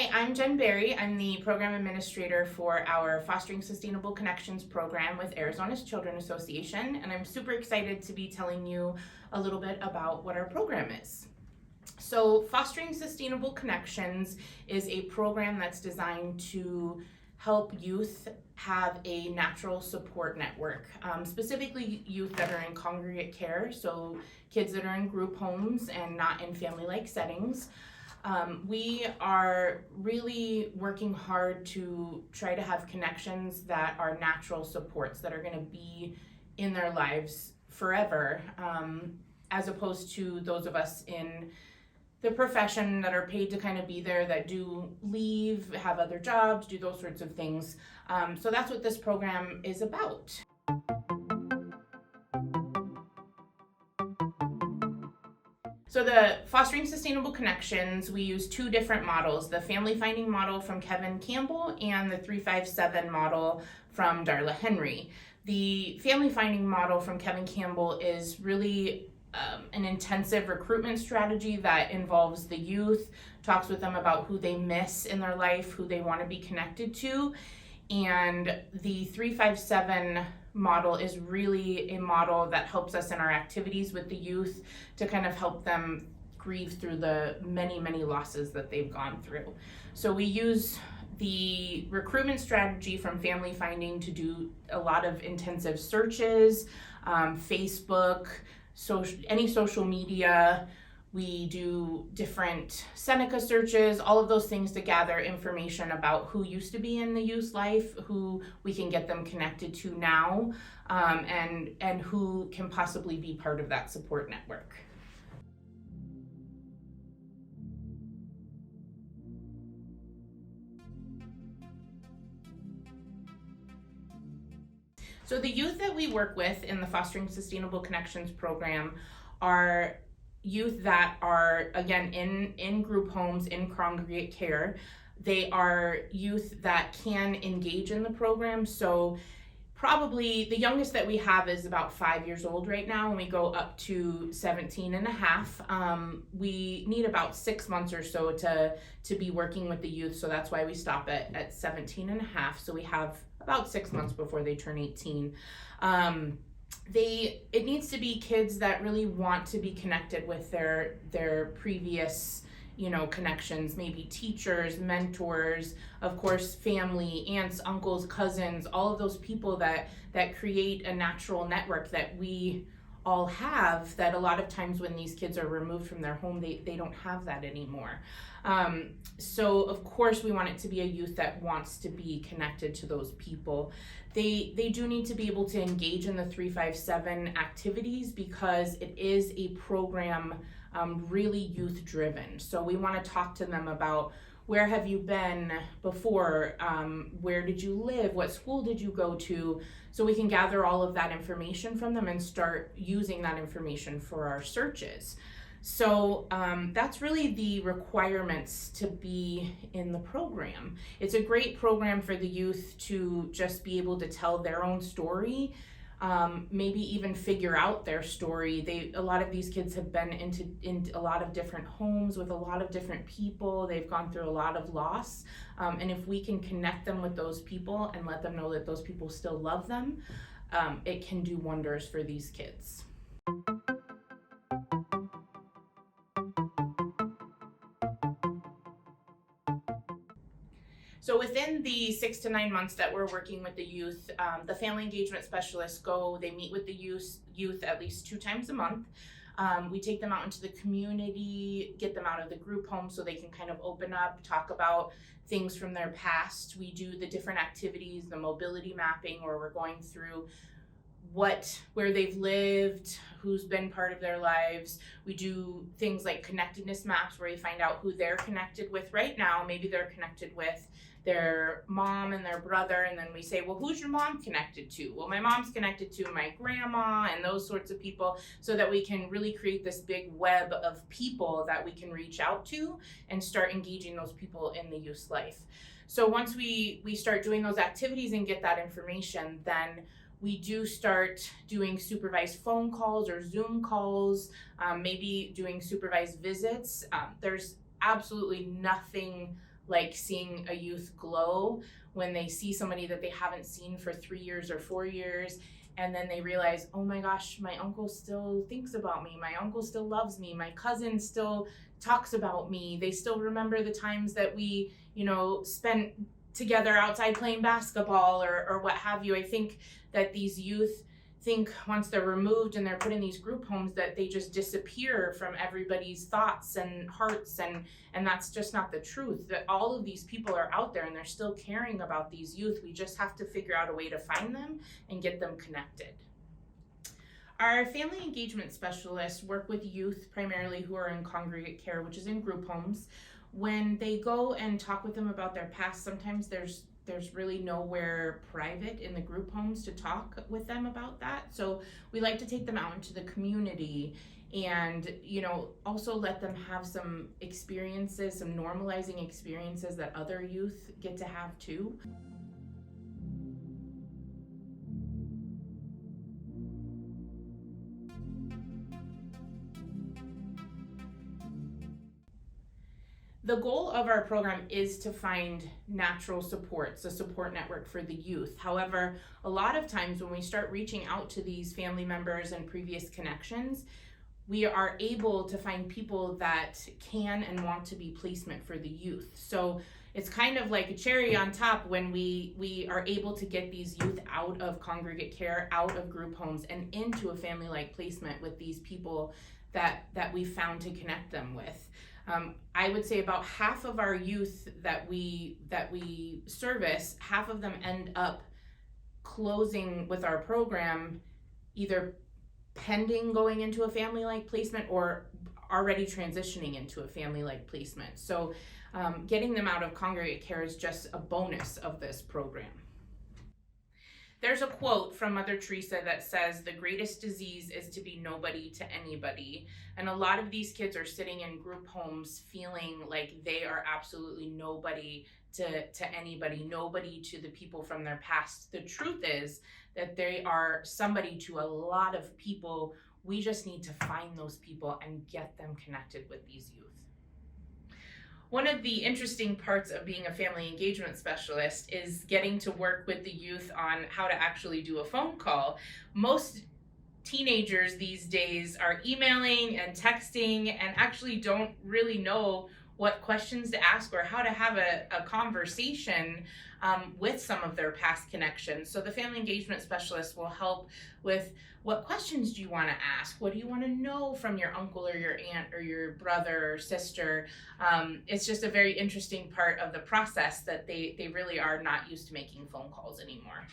Hi, I'm Jen Barrie. I'm the program administrator for our Fostering Sustainable Connections program with Arizona's Children Association, and I'm super excited to be telling you a little bit about what our program is. So, Fostering Sustainable Connections is a program that's designed to help youth have a natural support network, specifically youth that are in congregate care, so kids that are in group homes and not in family-like settings. We are really working hard to try to have connections that are natural supports that are going to be in their lives forever, as opposed to those of us in the profession that are paid to kind of be there, that do leave, have other jobs, do those sorts of things. So that's what this program is about. So the Fostering Sustainable Connections, we use two different models, the family finding model from Kevin Campbell and the 357 model from Darla Henry. The family finding model from Kevin Campbell is really an intensive recruitment strategy that involves the youth, talks with them about who they miss in their life, who they want to be connected to. And the 357 model is really a model that helps us in our activities with the youth to kind of help them grieve through the many, many losses that they've gone through. So we use the recruitment strategy from Family Finding to do a lot of intensive searches, Facebook, any social media. We do different Seneca searches, all of those things to gather information about who used to be in the youth's life, who we can get them connected to now, and who can possibly be part of that support network. So the youth that we work with in the Fostering Sustainable Connections program are youth that are, again, in group homes, in congregate care. They are youth that can engage in the program. So probably the youngest that we have is about 5 years old right now, and we go up to 17 and a half. We need about 6 months or so to be working with the youth, so that's why we stop at 17 and a half. So we have about 6 months before they turn 18. It needs to be kids that really want to be connected with their previous connections, maybe teachers, mentors, of course, family, aunts, uncles, cousins, all of those people that create a natural network that we all have, that a lot of times when these kids are removed from their home, they don't have that anymore. So of course we want it to be a youth that wants to be connected to those people. They do need to be able to engage in the 357 activities because it is a program really youth driven. So we want to talk to them about where have you been before, where did you live, what school did you go to, so we can gather all of that information from them and start using that information for our searches. So that's really the requirements to be in the program. It's a great program for the youth to just be able to tell their own story, maybe even figure out their story. A lot of these kids have been in a lot of different homes with a lot of different people. They've gone through a lot of loss, and if we can connect them with those people and let them know that those people still love them, it can do wonders for these kids. So within the 6 to 9 months that we're working with the youth, the family engagement specialists they meet with the youth at least 2 times a month. We take them out into the community, get them out of the group home so they can kind of open up, talk about things from their past. We do the different activities, the mobility mapping, where we're going through where they've lived, who's been part of their lives. We do things like connectedness maps where we find out who they're connected with right now. Maybe they're connected with their mom and their brother, and then we say, well, who's your mom connected to? Well, my mom's connected to my grandma, and those sorts of people, so that we can really create this big web of people that we can reach out to and start engaging those people in the youth's life. So once we start doing those activities and get that information, then we do start doing supervised phone calls or Zoom calls, maybe doing supervised visits. There's absolutely nothing like seeing a youth glow when they see somebody that they haven't seen for 3 years or 4 years, and then they realize, oh my gosh, my uncle still thinks about me, my uncle still loves me, my cousin still talks about me, they still remember the times that we, spent together outside playing basketball or what have you. I think that these youth think once they're removed and they're put in these group homes that they just disappear from everybody's thoughts and hearts, and that's just not the truth. That all of these people are out there and they're still caring about these youth. We just have to figure out a way to find them and get them connected. Our family engagement specialists work with youth primarily who are in congregate care, which is in group homes. When they go and talk with them about their past, sometimes there's really nowhere private in the group homes to talk with them about that. So we like to take them out into the community and, also let them have some experiences, some normalizing experiences that other youth get to have too. The goal of our program is to find natural supports, a support network for the youth. However, a lot of times when we start reaching out to these family members and previous connections, we are able to find people that can and want to be placement for the youth. So it's kind of like a cherry on top when we are able to get these youth out of congregate care, out of group homes, and into a family-like placement with these people that we found to connect them with. I would say about half of our youth that we service, half of them end up closing with our program, either pending going into a family-like placement or already transitioning into a family-like placement. So getting them out of congregate care is just a bonus of this program. There's a quote from Mother Teresa that says, "The greatest disease is to be nobody to anybody." And a lot of these kids are sitting in group homes feeling like they are absolutely nobody to anybody, nobody to the people from their past. The truth is that they are somebody to a lot of people. We just need to find those people and get them connected with these youth. One of the interesting parts of being a family engagement specialist is getting to work with the youth on how to actually do a phone call. Most teenagers these days are emailing and texting and actually don't really know what questions to ask or how to have a conversation with some of their past connections. So the family engagement specialist will help with, what questions do you want to ask? What do you want to know from your uncle or your aunt or your brother or sister? It's just a very interesting part of the process that they really are not used to making phone calls anymore.